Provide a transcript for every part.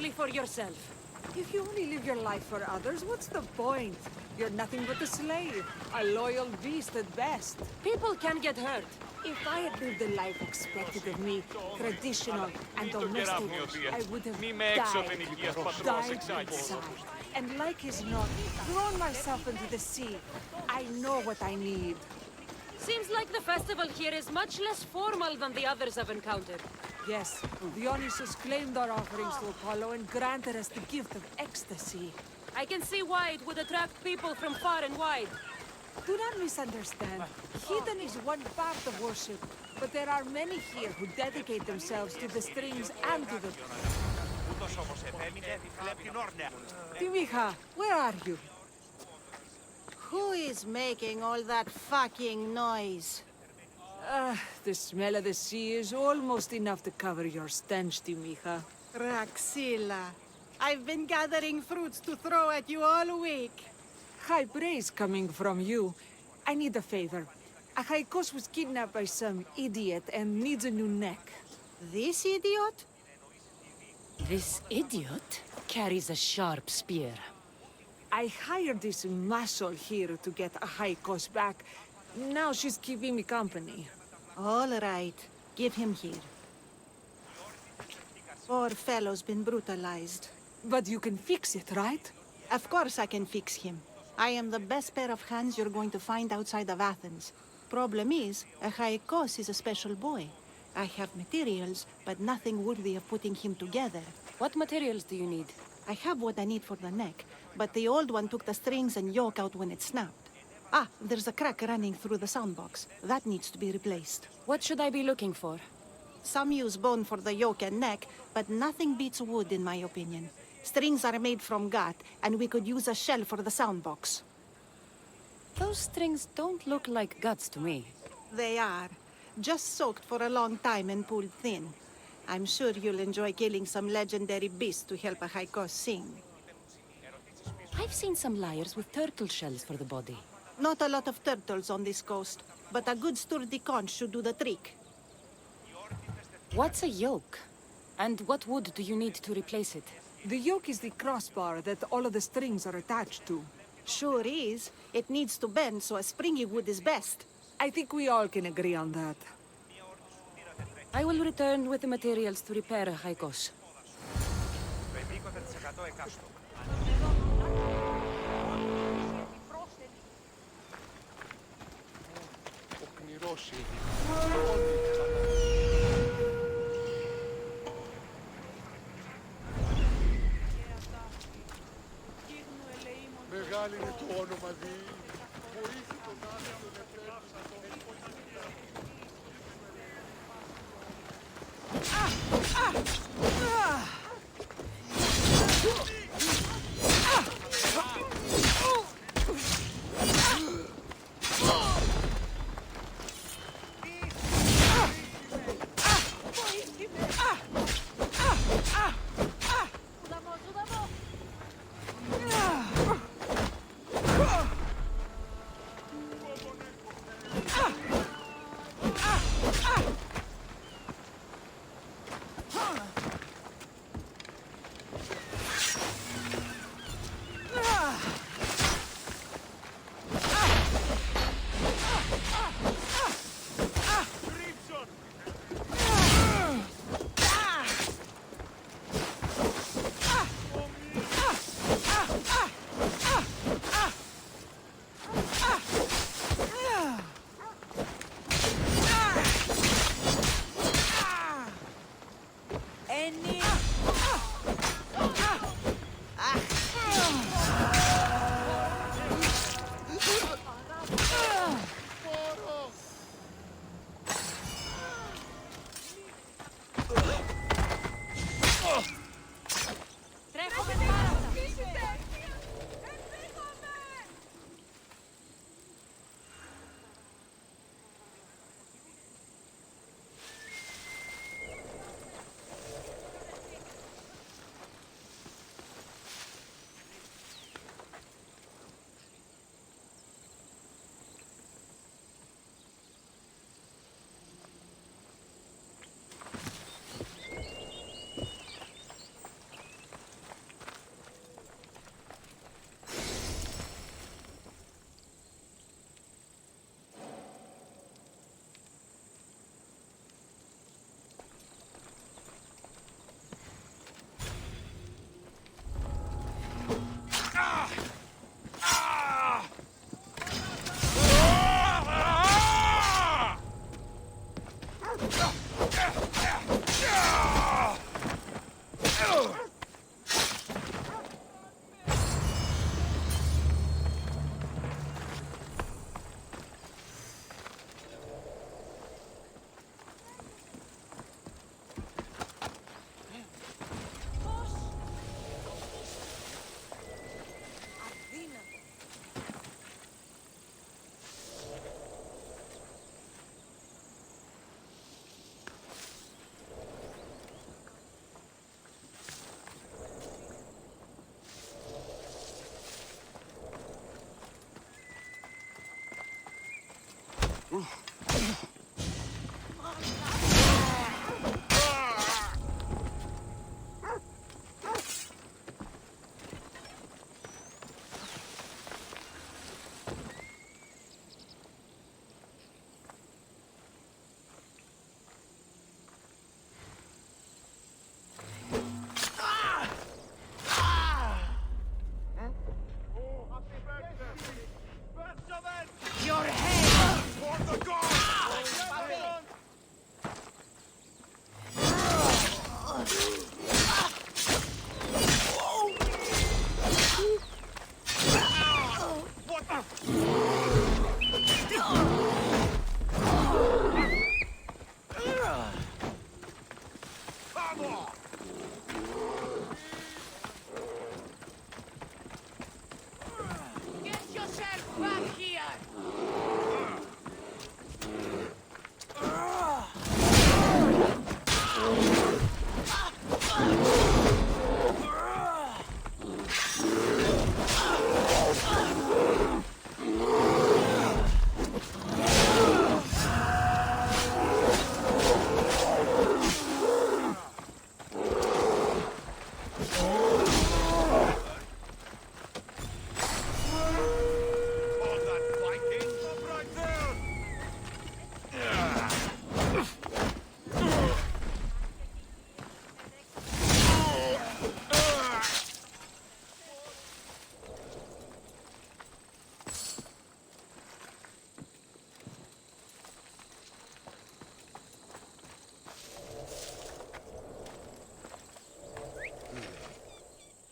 only for yourself. If you only live your life for others, what's the point? You're nothing but a slave, a loyal beast at best. People can get hurt. If I had lived the life expected of me, traditional and domestic, I would have died inside. And like as not, thrown myself into the sea. I know what I need. Seems like the festival here is much less formal than the others I've encountered. Yes, Dionysus claimed our offerings to Apollo and granted us the gift of ecstasy. I can see why it would attract people from far and wide. Do not misunderstand. Heathen is one part of worship, but there are many here who dedicate themselves to the strings and to the... Timiha, where are you? Who is making all that fucking noise? The smell of the sea is almost enough to cover your stench, Timiha. Raxila, I've been gathering fruits to throw at you all week. High praise coming from you. I need a favor. Achaikos was kidnapped by some idiot and needs a new neck. This idiot? This idiot carries a sharp spear. I hired this muscle here to get Achaikos back. Now she's keeping me company. All right, give him here. Poor fellow's been brutalized. But you can fix it, right? Of course I can fix him. I am the best pair of hands you're going to find outside of Athens. Problem is, Achaikos is a special boy. I have materials, but nothing worthy of putting him together. What materials do you need? I have what I need for the neck, but the old one took the strings and yoke out when it snapped. Ah, there's a crack running through the soundbox. That needs to be replaced. What should I be looking for? Some use bone for the yoke and neck, but nothing beats wood in my opinion. Strings are made from gut, and we could use a shell for the soundbox. Those strings don't look like guts to me. They are. Just soaked for a long time and pulled thin. I'm sure you'll enjoy killing some legendary beast to help Achaikos sing. I've seen some lyres with turtle shells for the body. Not a lot of turtles on this coast, but a good sturdy conch should do the trick. What's a yoke? And what wood do you need to replace it? The yoke is the crossbar that all of the strings are attached to. Sure is. It needs to bend, so a springy wood is best. I think we all can agree on that. I will return with the materials to repair Achaikos. Μεγάλη είναι το όνομα δι. Βοήθη τον άνθρωπο να πρέπει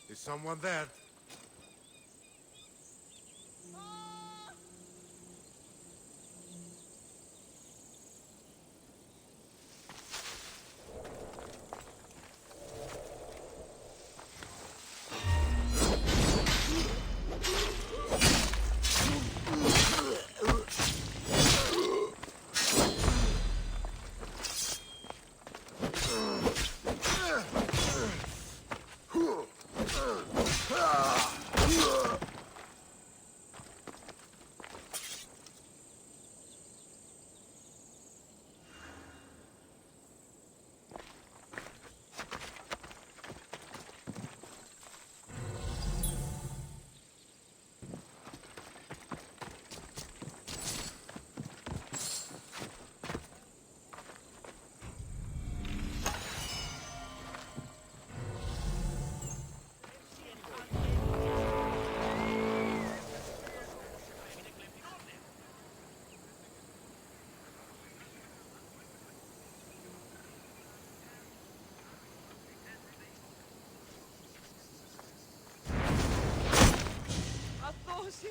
Is someone there?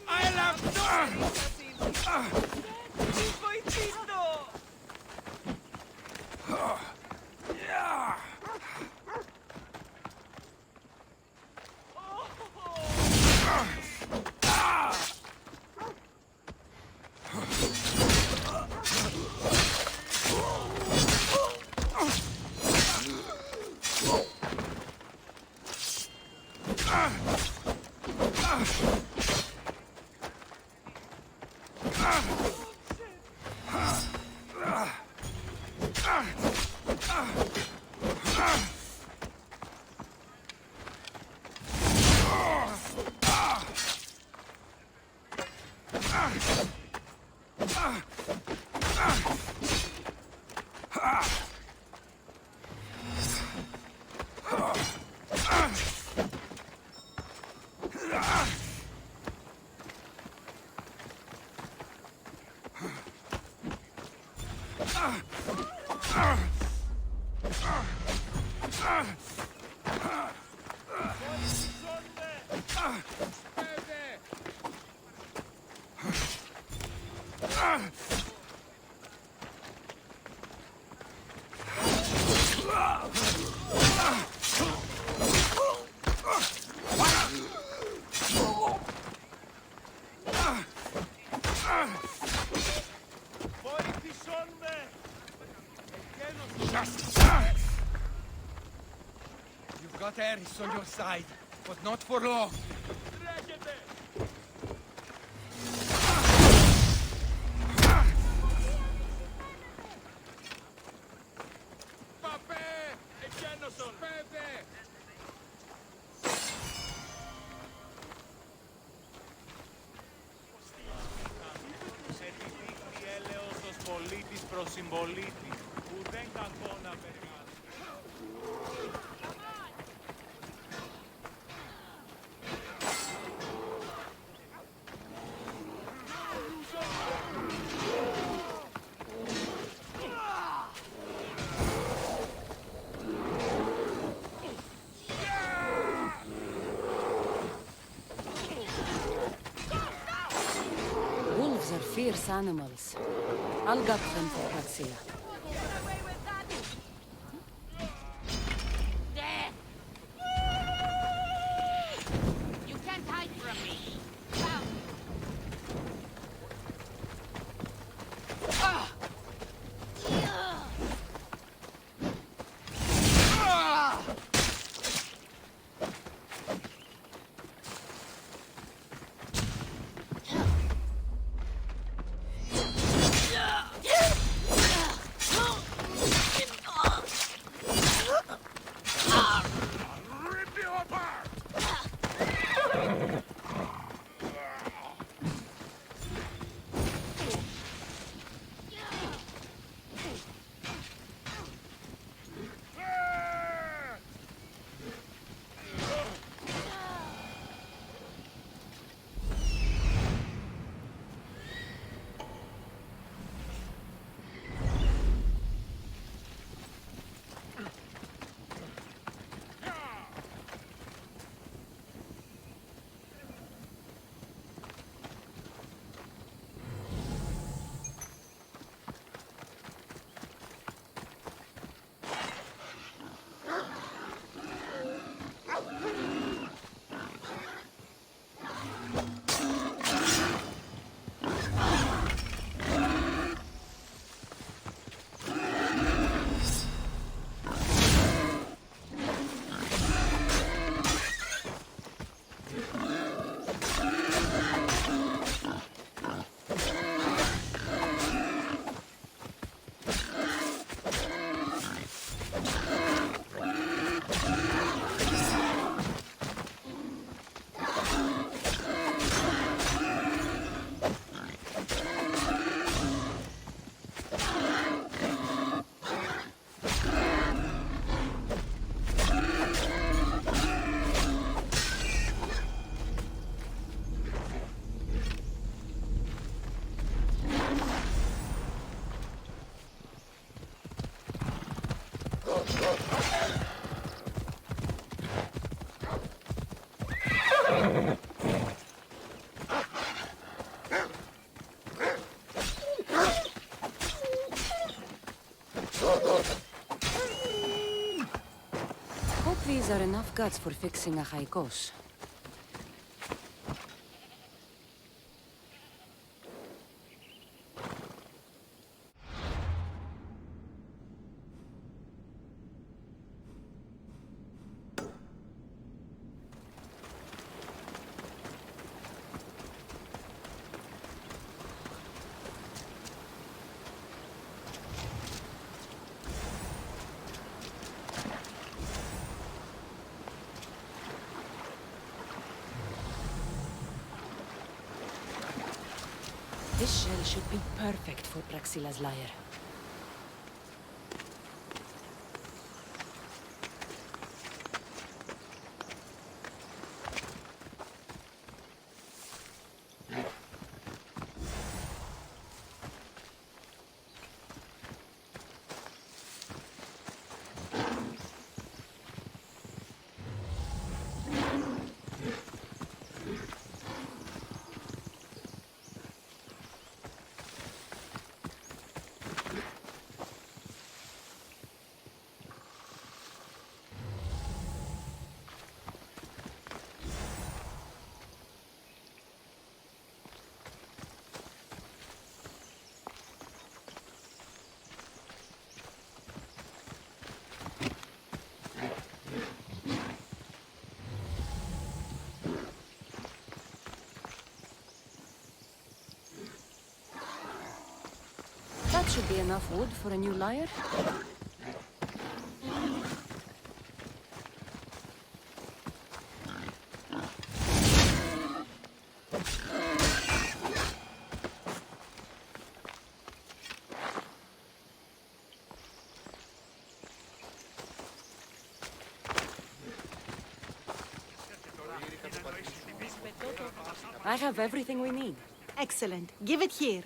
I love You've got Eris on your side, but not for long. Πολίτης προς συμπολίτη, που δεν κακό να περιμένει. Fierce animals. I'll gut them for Praxia. Death! You can't hide from me. Come. Hope these are enough guts for fixing a haikos. This shell should be perfect for Praxila's lyre. That should be enough wood for a new lyre. I have everything we need. Excellent. Give it here.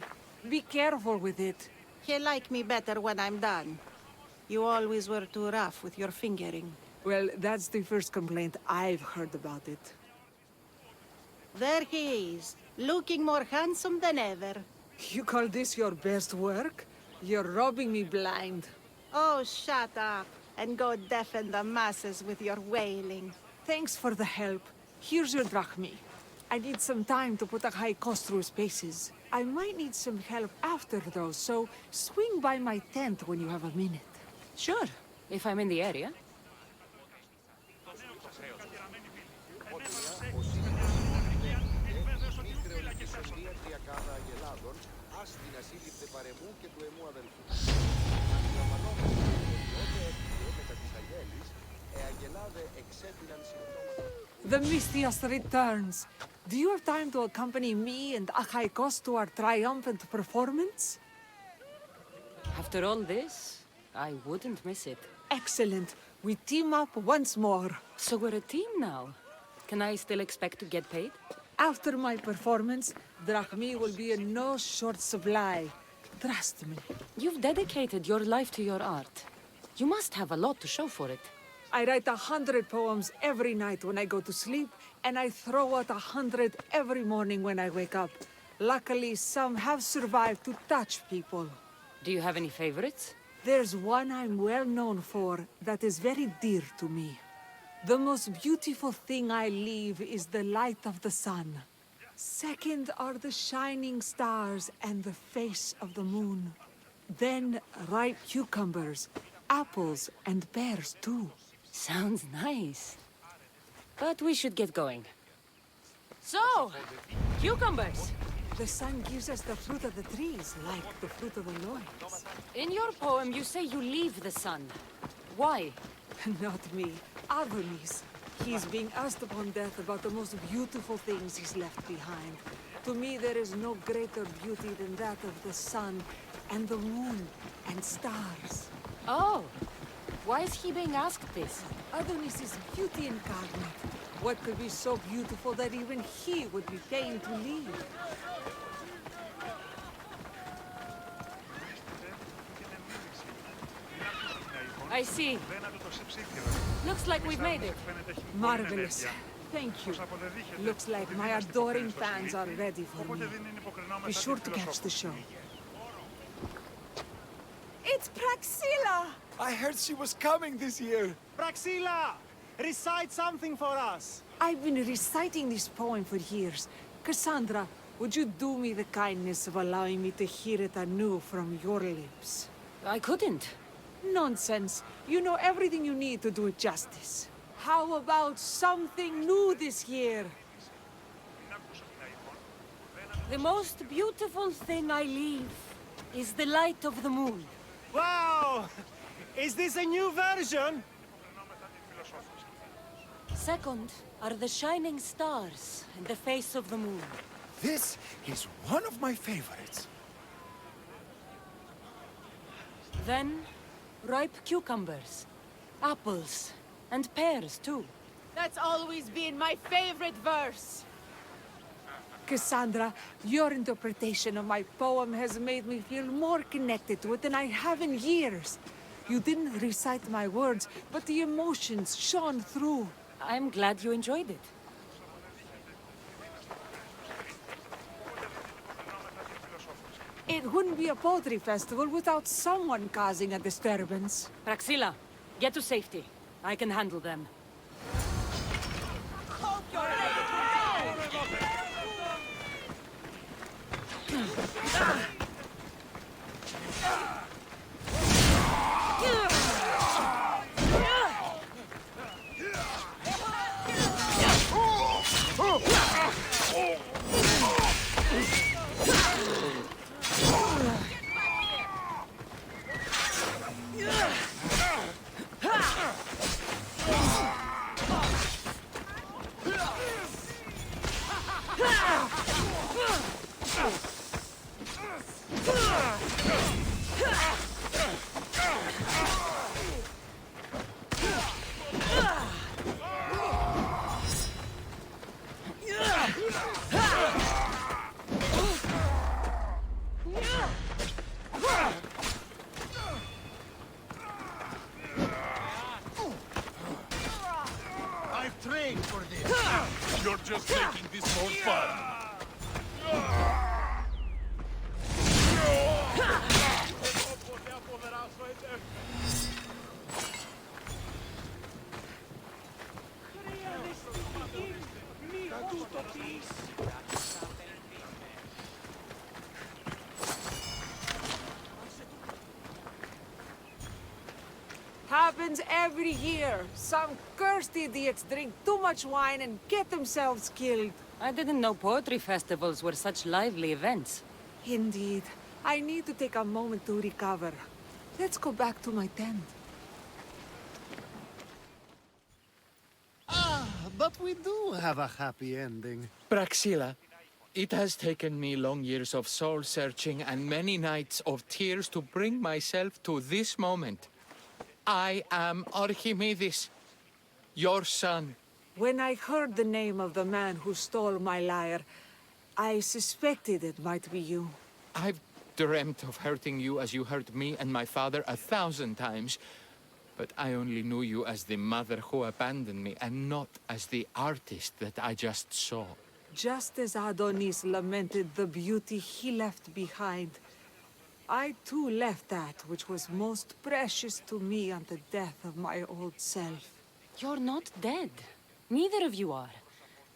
Be careful with it. He'll like me better when I'm done. You always were too rough with your fingering. Well, that's the first complaint I've heard about it. There he is, looking more handsome than ever. You call this your best work? You're robbing me blind. Oh, shut up and go deafen the masses with your wailing. Thanks for the help. Here's your drachmi. I need some time to put a high cost through spaces. I might need some help after though, so swing by my tent when you have a minute. Sure, if I'm in the area. The Mystios returns. Do you have time to accompany me and Achaikos to our triumphant performance? After all this, I wouldn't miss it. Excellent. We team up once more. So we're a team now. Can I still expect to get paid? After my performance, drachmi will be in no short supply. Trust me. You've dedicated your life to your art. You must have a lot to show for it. I write 100 poems every night when I go to sleep, and I throw out 100 every morning when I wake up. Luckily, some have survived to touch people. Do you have any favorites? There's one I'm well known for that is very dear to me. The most beautiful thing I leave is the light of the sun. Second are the shining stars and the face of the moon. Then ripe cucumbers, apples, and pears too. Sounds nice. But we should get going. So, cucumbers. The sun gives us the fruit of the trees, like the fruit of the loins. In your poem, you say you leave the sun. Why? Not me, Adonis. He's being asked upon death about the most beautiful things he's left behind. To me, there is no greater beauty than that of the sun, and the moon, and stars. Oh, why is he being asked this? Adonis is beauty incarnate. What could be so beautiful that even he would be fain to leave? I see. Looks like we've made it. Marvelous. Thank you. Looks like my adoring fans are ready for me. Be sure to catch the show. It's Praxilla! I heard she was coming this year. Praxilla! Recite something for us! I've been reciting this poem for years. Cassandra, would you do me the kindness of allowing me to hear it anew from your lips? I couldn't. Nonsense. You know everything you need to do it justice. How about something new this year? The most beautiful thing I leave is the light of the moon. Wow! Is this a new version? Second are the shining stars and the face of the moon. This is one of my favorites. Then, ripe cucumbers, apples, and pears too. That's always been my favorite verse. Cassandra, your interpretation of my poem has made me feel more connected to it than I have in years. You didn't recite my words, but the emotions shone through. I'm glad you enjoyed it. It wouldn't be a poetry festival without someone causing a disturbance. Praxilla, get to safety. I can handle them. I've trained for this. You're just making this more fun. Happens every year. Some cursed idiots drink too much wine and get themselves killed. I didn't know poetry festivals were such lively events. Indeed. I need to take a moment to recover. Let's go back to my tent. But we do have a happy ending. Praxilla, it has taken me long years of soul-searching and many nights of tears to bring myself to this moment. I am Archimedes, your son. When I heard the name of the man who stole my lyre, I suspected it might be you. I've dreamt of hurting you as you hurt me and my father 1,000 times. But I only knew you as the mother who abandoned me, and not as the artist that I just saw. Just as Adonis lamented the beauty he left behind, I too left that which was most precious to me on the death of my old self. You're not dead. Neither of you are.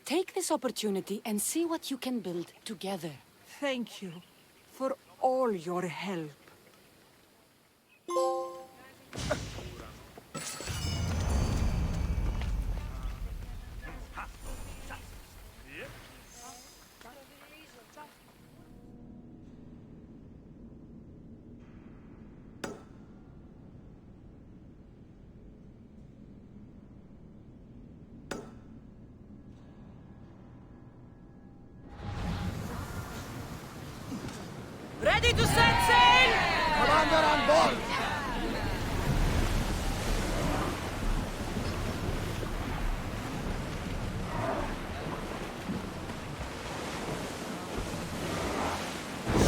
Take this opportunity and see what you can build together. Thank you for all your help. Ready to set sail! Commander on board!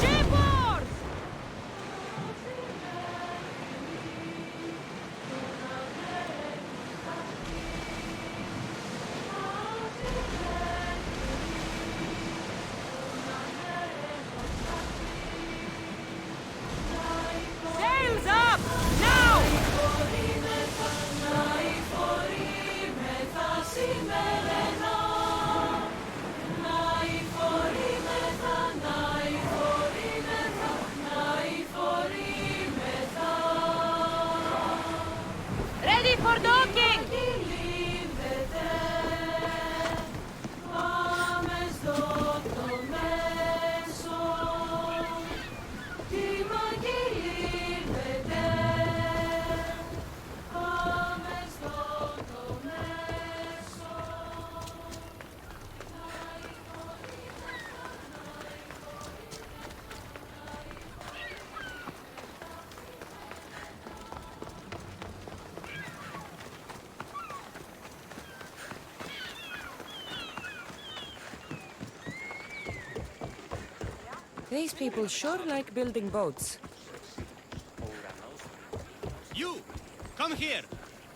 Shipboard! Sails up! Now! Ready for docking! These people sure like building boats. You! Come here!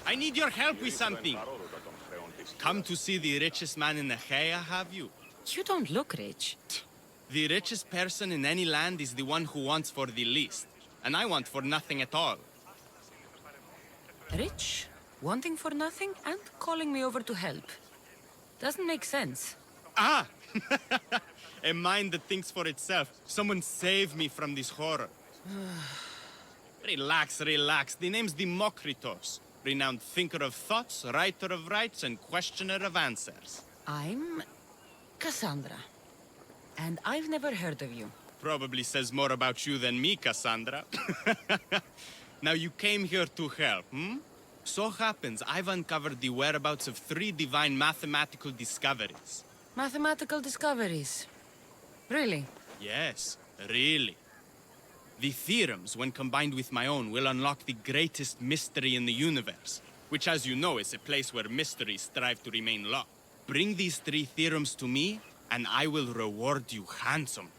I need your help with something. Come to see the richest man in Achaia, have you? You don't look rich. The richest person in any land is the one who wants for the least. And I want for nothing at all. Rich, wanting for nothing, and calling me over to help. Doesn't make sense. Ah! A mind that thinks for itself. Someone save me from this horror. Relax, relax. The name's Demokritos. Renowned thinker of thoughts, writer of rights, and questioner of answers. I'm Cassandra. And I've never heard of you. Probably says more about you than me, Cassandra. Now you came here to help, hmm? So happens I've uncovered the whereabouts of 3 divine mathematical discoveries. Mathematical discoveries. Really? Yes, really. The theorems, when combined with my own, will unlock the greatest mystery in the universe, which, as you know, is a place where mysteries strive to remain locked. Bring these 3 theorems to me, and I will reward you handsomely.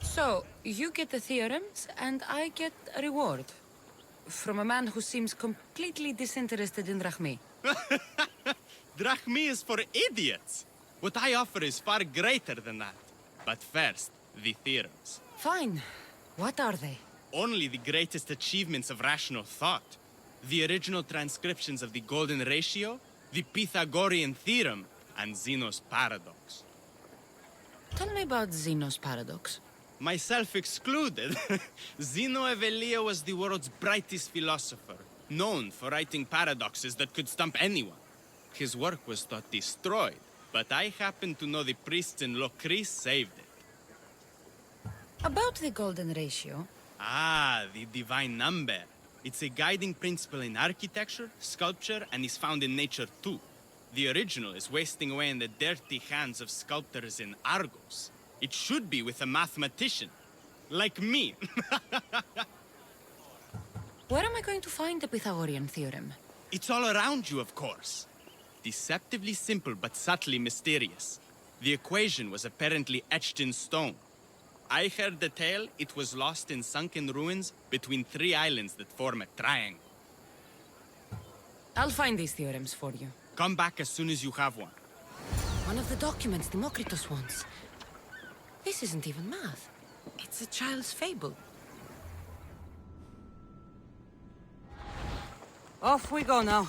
So, you get the theorems, and I get a reward. From a man who seems completely disinterested in Drachmi. Drachmi is for idiots! What I offer is far greater than that. But first, the theorems. Fine. What are they? only the greatest achievements of rational thought. The original transcriptions of the golden ratio, the Pythagorean theorem, and Zeno's paradox. Tell me about Zeno's paradox. Myself excluded. Zeno of Elea was the world's brightest philosopher, known for writing paradoxes that could stump anyone. His work was thought destroyed, but I happen to know the priests in Locris saved it. About the golden ratio. Ah, the divine number. It's a guiding principle in architecture, sculpture, and is found in nature too. The original is wasting away in the dirty hands of sculptors in Argos. It should be with a mathematician. Like me. Where am I going to find the Pythagorean theorem? It's all around you, of course. Deceptively simple but subtly mysterious. The equation was apparently etched in stone. I heard the tale it was lost in sunken ruins between 3 islands that form a triangle. I'll find these theorems for you. Come back as soon as you have one. One of the documents Democritus wants. This isn't even math. It's a child's fable. Off we go now.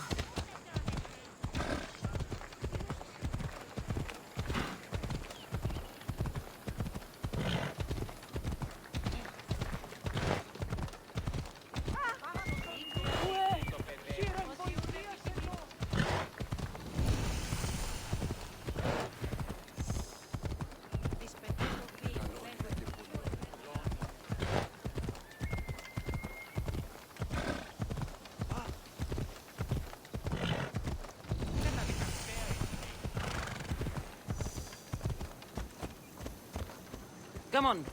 Come on.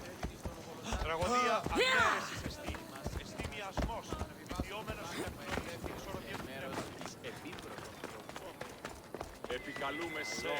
Τραγωδία αφαίρεσης εστίχημας, εστίμιασμός, βιτιόμενος κατευθύνης ισορροπίας επίπροπων τροπών. Επικαλούμε σε